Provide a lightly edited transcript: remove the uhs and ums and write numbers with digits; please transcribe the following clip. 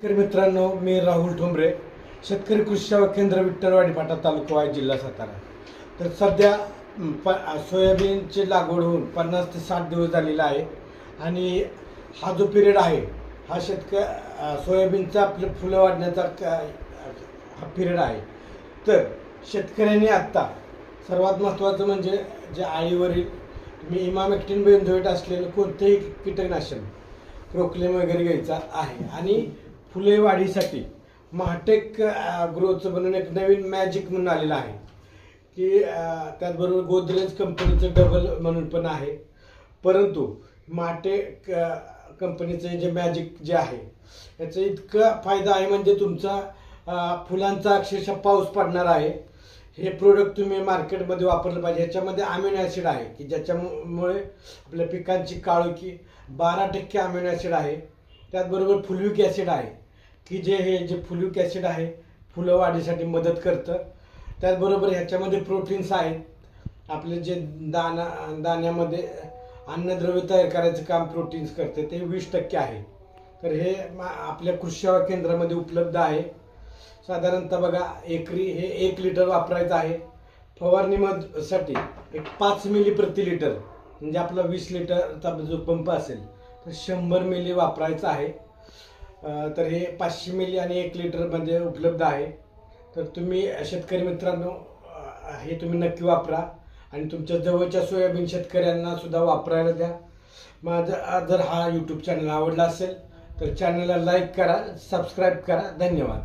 शेतकरी मित्रांनो, मी राहुल ठोंबरे, शेतकरी कृषी सेवा केंद्र, विठ्ठलवाडी फाटा, तालुका वाई, जिल्हा सातारा. तर सध्या सोयाबीनची लागवड होऊन 50 ते 60 दिवस झालेला आहे आणि हा जो पिरियड आहे हा सोयाबीनचा आपलं फुलं वाढण्याचा हा पिरियड आहे. तर शेतकऱ्यांनी आत्ता सर्वात महत्त्वाचं म्हणजे जे आळीवरील तुम्ही इमामेक्टिन बेंझोएट असलेलं कोणतेही कीटकनाशक प्रोक्लेम वगैरे घ्यायचा आहे. आणि फुले वाढीसाठी महाटेक ग्रोचं बनवून एक नवीन मॅजिक म्हणून आलेलं आहे की त्याचबरोबर गोदरेज कंपनीचं डबल म्हणून पण आहे. परंतु महाटेक कंपनीचं जे मॅजिक जे आहे याचा इतका फायदा आहे म्हणजे तुमचा फुलांचा अक्षरशः पाऊस पडणार आहे. हे प्रोडक्ट तुम्ही मार्केटमध्ये वापरलं पाहिजे. ह्याच्यामध्ये अमिनो ॲसिड आहे की ज्याच्यामुळे आपल्या पिकांची काळोखी 12% अमिनो ॲसिड आहे. त्याचबरोबर फुलविक ॲसिड आहे की जे फुलविक ॲसिड आहे फुलं वाढीसाठी मदत करतं. त्याचबरोबर ह्याच्यामध्ये प्रोटीन्स आहेत. आपले जे दाण्यामध्ये अन्नद्रव्य तयार करायचं काम प्रोटीन्स करते ते 20% आहे. तर हे आपल्या कृषी सेवा केंद्रामध्ये उपलब्ध आहे. साधारणतः बघा एकरी हे 1 लिटर वापरायचं आहे. फवारणीसाठी एक 5 मिली प्रति लिटर म्हणजे आपला 20 लिटरचा जो पंप असेल तर 100 मिली वापरायचं आहे. तर हे 500 मिली आणि 1 लिटरमध्ये उपलब्ध आहे. तर तुम्ही शेतकरी मित्रांनो हे तुम्ही नक्की वापरा आणि तुमच्या जवळच्या सोयाबीन शेतकऱ्यांना सुद्धा वापरायला द्या. माझा जर हा यूट्यूब चॅनल आवडला असेल तर चॅनलला लाईक करा, सबस्क्राईब करा. धन्यवाद.